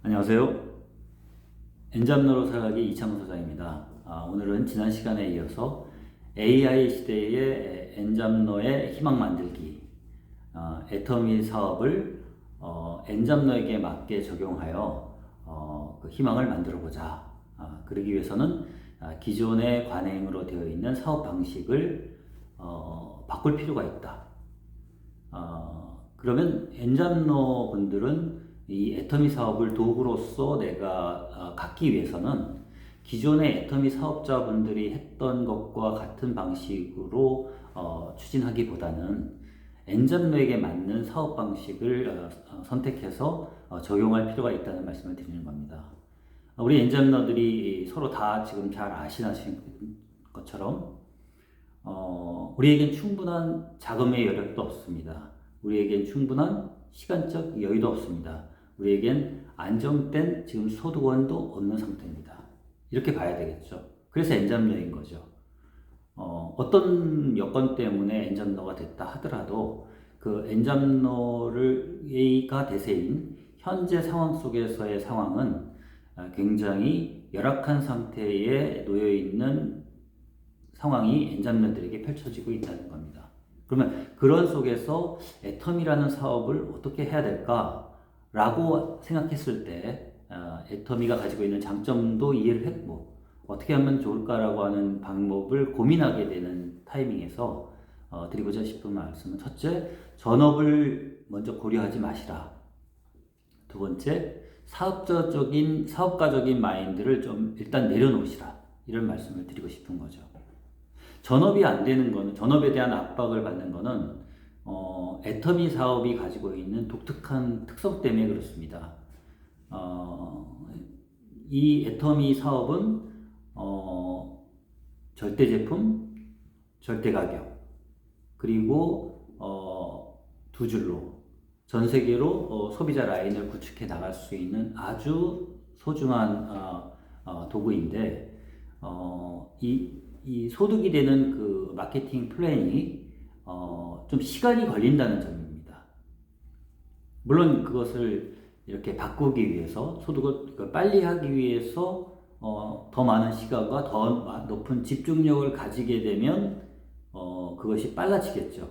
안녕하세요. 엔잡러로 살아가기 이창훈 소장입니다. 오늘은 지난 시간에 이어서 AI 시대의 엔잡러의 희망 만들기, 애터미 사업을 엔잡러에게 맞게 적용하여 그 희망을 만들어 보자. 그러기 위해서는 기존의 관행으로 되어 있는 사업 방식을 바꿀 필요가 있다. 그러면 엔잡러 분들은 이 애터미 사업을 도구로서 내가 갖기 위해서는 기존의 애터미 사업자분들이 했던 것과 같은 방식으로 추진하기보다는 엔잡러에게 맞는 사업 방식을 선택해서 적용할 필요가 있다는 말씀을 드리는 겁니다. 우리 엔잡러들이 서로 다 지금 잘 아시는 것처럼 우리에겐 충분한 자금의 여력도 없습니다. 우리에겐 충분한 시간적 여유도 없습니다. 우리에겐 안정된 지금 소득원도 없는 상태입니다. 이렇게 봐야 되겠죠. 그래서 엔잡러인 거죠. 어떤 여건 때문에 엔잡러가 됐다 하더라도 그 엔잡러가 대세인 현재 상황 속에서의 상황은 굉장히 열악한 상태에 놓여 있는 상황이 엔잡러들에게 펼쳐지고 있다는 겁니다. 그러면 그런 속에서 애터미라는 사업을 어떻게 해야 될까라고 생각했을 때 애터미가 가지고 있는 장점도 이해를 했고 어떻게 하면 좋을까라고 하는 방법을 고민하게 되는 타이밍에서 드리고자 싶은 말씀은 첫째, 전업을 먼저 고려하지 마시라. 두 번째, 사업가적인 마인드를 좀 일단 내려놓으시라. 이런 말씀을 드리고 싶은 거죠. 전업이 안 되는 거는, 전업에 대한 압박을 받는 거는 애터미 사업이 가지고 있는 독특한 특성 때문에 그렇습니다. 이 애터미 사업은 절대 제품, 절대 가격, 그리고 두 줄로 전 세계로 소비자 라인을 구축해 나갈 수 있는 아주 소중한 도구인데 이 소득이 되는 그 마케팅 플랜이 좀 시간이 걸린다는 점입니다. 물론 그것을 이렇게 바꾸기 위해서 소득을 빨리 하기 위해서 더 많은 시간과 더 높은 집중력을 가지게 되면 그것이 빨라지겠죠.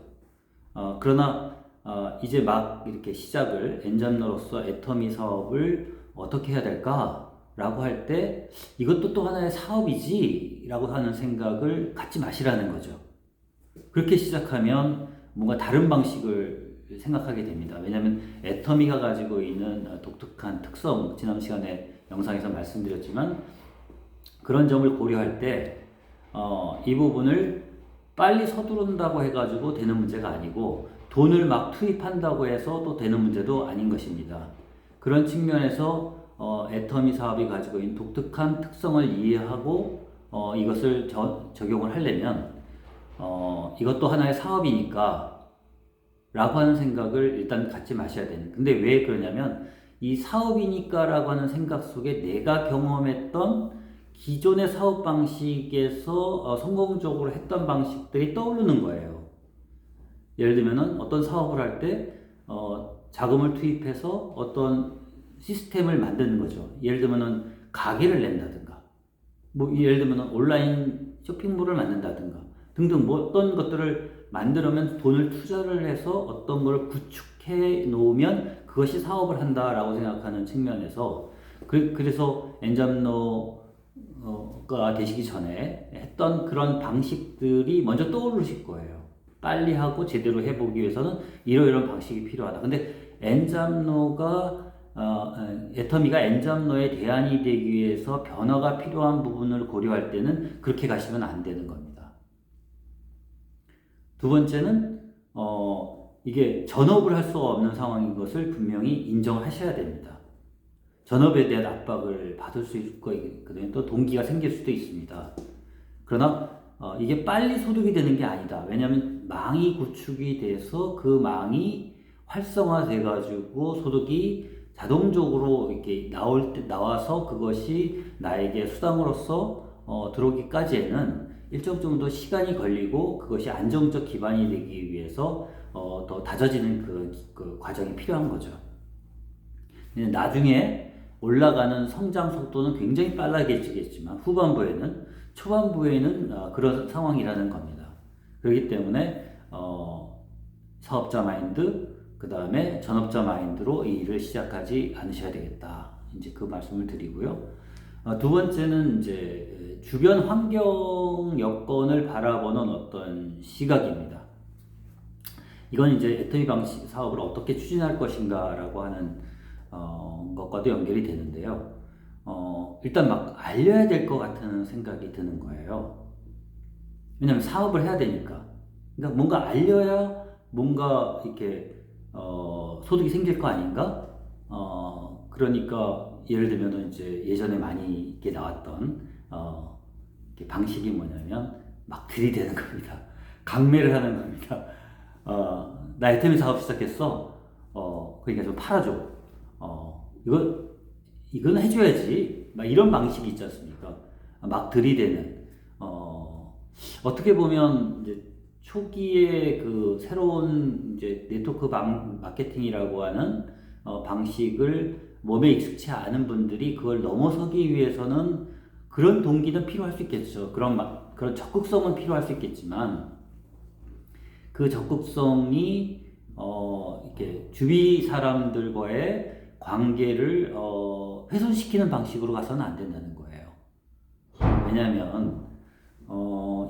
그러나 이제 막 이렇게 시작을 엔잡러로서 애터미 사업을 어떻게 해야 될까? 라고 할 때 이것도 또 하나의 사업이지 라고 하는 생각을 갖지 마시라는 거죠. 그렇게 시작하면 뭔가 다른 방식을 생각하게 됩니다. 왜냐하면 애터미가 가지고 있는 독특한 특성, 지난 시간에 영상에서 말씀드렸지만 그런 점을 고려할 때 이 부분을 빨리 서두른다고 해가지고 되는 문제가 아니고 돈을 막 투입한다고 해서 또 되는 문제도 아닌 것입니다. 그런 측면에서 애터미 사업이 가지고 있는 독특한 특성을 이해하고 이것을 적용을 하려면 이것도 하나의 사업이니까 라고 하는 생각을 일단 갖지 마셔야 되는. 근데 왜 그러냐면 이 사업이니까 라고 하는 생각 속에 내가 경험했던 기존의 사업 방식에서 성공적으로 했던 방식들이 떠오르는 거예요. 예를 들면은 어떤 사업을 할 때 자금을 투입해서 어떤 시스템을 만드는 거죠. 예를 들면은 가게를 낸다든가, 뭐 예를 들면은 온라인 쇼핑몰을 만든다든가 등등 뭐 어떤 것들을 만들면 돈을 투자를 해서 어떤 걸 구축해 놓으면 그것이 사업을 한다라고 생각하는 측면에서 그래서 엔잡러가 되시기 전에 했던 그런 방식들이 먼저 떠오르실 거예요. 빨리 하고 제대로 해보기 위해서는 이러이러한 방식이 필요하다. 근데 애터미가 엔잡러의 대안이 되기 위해서 변화가 필요한 부분을 고려할 때는 그렇게 가시면 안 되는 겁니다. 두 번째는 이게 전업을 할 수가 없는 상황인 것을 분명히 인정하셔야 됩니다. 전업에 대한 압박을 받을 수 있거든요. 또 동기가 생길 수도 있습니다. 그러나 이게 빨리 소득이 되는 게 아니다. 왜냐하면 망이 구축이 돼서 그 망이 활성화돼 가지고 소득이 자동적으로 이렇게 나와서 그것이 나에게 수당으로서 들어오기까지에는 일정 정도 시간이 걸리고 그것이 안정적 기반이 되기 위해서 더 다져지는 그 과정이 필요한 거죠. 나중에 올라가는 성장 속도는 굉장히 빨라지겠지만 초반부에는 그런 상황이라는 겁니다. 그렇기 때문에 사업자 마인드, 그 다음에 전업자 마인드로 이 일을 시작하지 않으셔야 되겠다. 이제 그 말씀을 드리고요. 두 번째는 이제 주변 환경 여건을 바라보는 어떤 시각입니다. 이건 이제 애터미 방식 사업을 어떻게 추진할 것인가라고 하는 것과도 연결이 되는데요. 일단 막 알려야 될 것 같은 생각이 드는 거예요. 왜냐면 사업을 해야 되니까. 그러니까 뭔가 알려야 뭔가 이렇게 소득이 생길 거 아닌가? 그러니까 예를 들면 이제 예전에 많이 이렇게 나왔던 이렇게 방식이 뭐냐면 막 들이대는 겁니다. 강매를 하는 겁니다. 나 애터미 사업 시작했어. 그러니까 좀 팔아줘. 이건 해줘야지. 막 이런 방식이 있지 않습니까? 막 들이대는. 어떻게 보면 이제 초기에 그 새로운 이제 네트워크 마케팅이라고 하는 방식을 몸에 익숙치 않은 분들이 그걸 넘어서기 위해서는 그런 동기는 필요할 수 있겠죠. 그런 적극성은 필요할 수 있겠지만 그 적극성이 이렇게 주위 사람들과의 관계를 훼손시키는 방식으로 가서는 안 된다는 거예요. 왜냐하면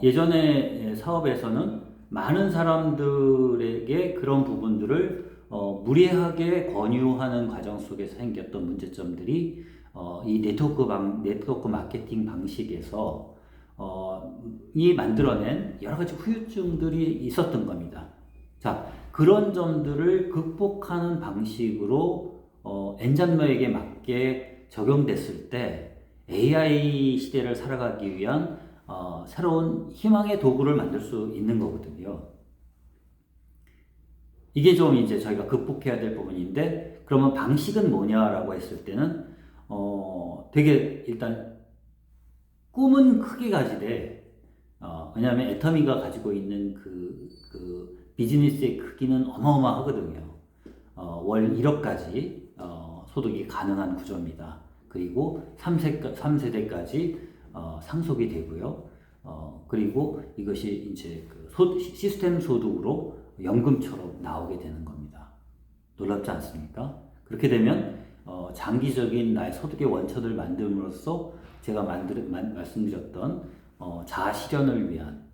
예전에 사업에서는 많은 사람들에게 그런 부분들을 무리하게 권유하는 과정 속에서 생겼던 문제점들이 이 네트워크 마케팅 방식에서 이 만들어낸 여러 가지 후유증들이 있었던 겁니다. 자, 그런 점들을 극복하는 방식으로 엔잡러에게 맞게 적용됐을 때 AI 시대를 살아가기 위한 새로운 희망의 도구를 만들 수 있는 거거든요. 이게 좀 이제 저희가 극복해야 될 부분인데, 그러면 방식은 뭐냐라고 했을 때는 되게 일단 꿈은 크게 가지되 왜냐하면 애터미가 가지고 있는 그 비즈니스의 크기는 어마어마하거든요. 월 1억까지 소득이 가능한 구조입니다. 그리고 3세대까지 상속이 되고요. 그리고 이것이 이제 그 시스템 소득으로 연금처럼 나오게 되는 겁니다. 놀랍지 않습니까? 그렇게 되면 장기적인 나의 소득의 원천을 만듦으로써 제가 말씀드렸던 자아 실현을 위한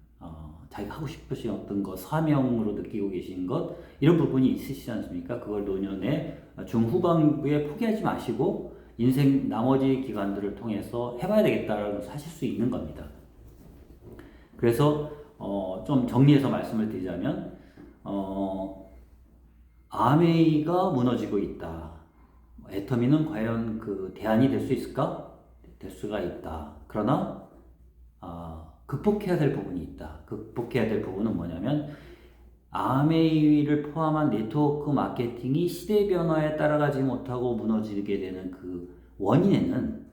자기가 하고 싶으신 어떤 것, 사명으로 느끼고 계신 것, 이런 부분이 있으시지 않습니까? 그걸 노년의 중후반부에 포기하지 마시고 인생 나머지 기간들을 통해서 해봐야 되겠다라고 하실 수 있는 겁니다. 그래서 좀 정리해서 말씀을 드리자면 아메이가 무너지고 있다. 애터미는 과연 그 대안이 될 수 있을까? 될 수가 있다. 그러나 극복해야 될 부분이 있다. 극복해야 될 부분은 뭐냐면 아메이를 포함한 네트워크 마케팅이 시대 변화에 따라가지 못하고 무너지게 되는 그 원인에는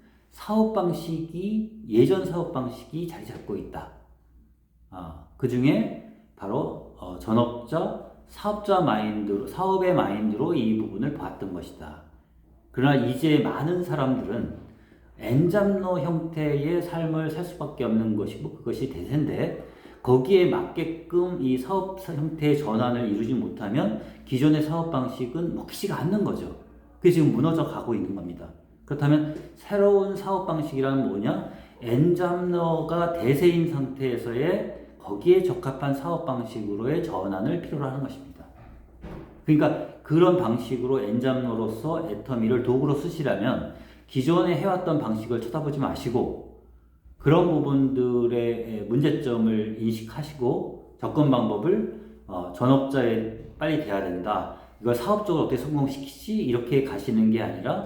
예전 사업 방식이 자리 잡고 있다. 그 중에 바로 전업자, 사업의 마인드로 이 부분을 봤던 것이다. 그러나 이제 많은 사람들은 엔잡러 형태의 삶을 살 수밖에 없는 것이고 그것이 대세인데 거기에 맞게끔 이 사업 형태의 전환을 이루지 못하면 기존의 사업 방식은 먹히지가 않는 거죠. 그게 지금 무너져 가고 있는 겁니다. 그렇다면 새로운 사업 방식이란 뭐냐? 엔잡러가 대세인 상태에서의 거기에 적합한 사업 방식으로의 전환을 필요로 하는 것입니다. 그러니까 그런 방식으로 엔잡러로서 애터미를 도구로 쓰시려면 기존에 해왔던 방식을 쳐다보지 마시고 그런 부분들의 문제점을 인식하시고 접근 방법을 전업자에 빨리 돼야 된다. 이걸 사업적으로 어떻게 성공시키지? 이렇게 가시는 게 아니라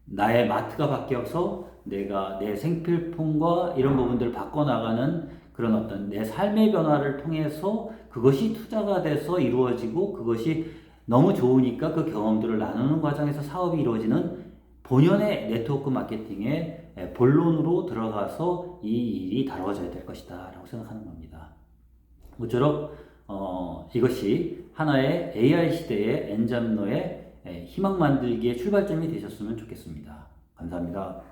나의 마트가 바뀌어서 내가 내 생필품과 이런 부분들을 바꿔나가는 그런 어떤 내 삶의 변화를 통해서 그것이 투자가 돼서 이루어지고 그것이 너무 좋으니까 그 경험들을 나누는 과정에서 사업이 이루어지는 본연의 네트워크 마케팅의 본론으로 들어가서 이 일이 다뤄져야 될 것이다 라고 생각하는 겁니다. 모쪼록 이것이 하나의 AI 시대의 엔잡러의 희망 만들기의 출발점이 되셨으면 좋겠습니다. 감사합니다.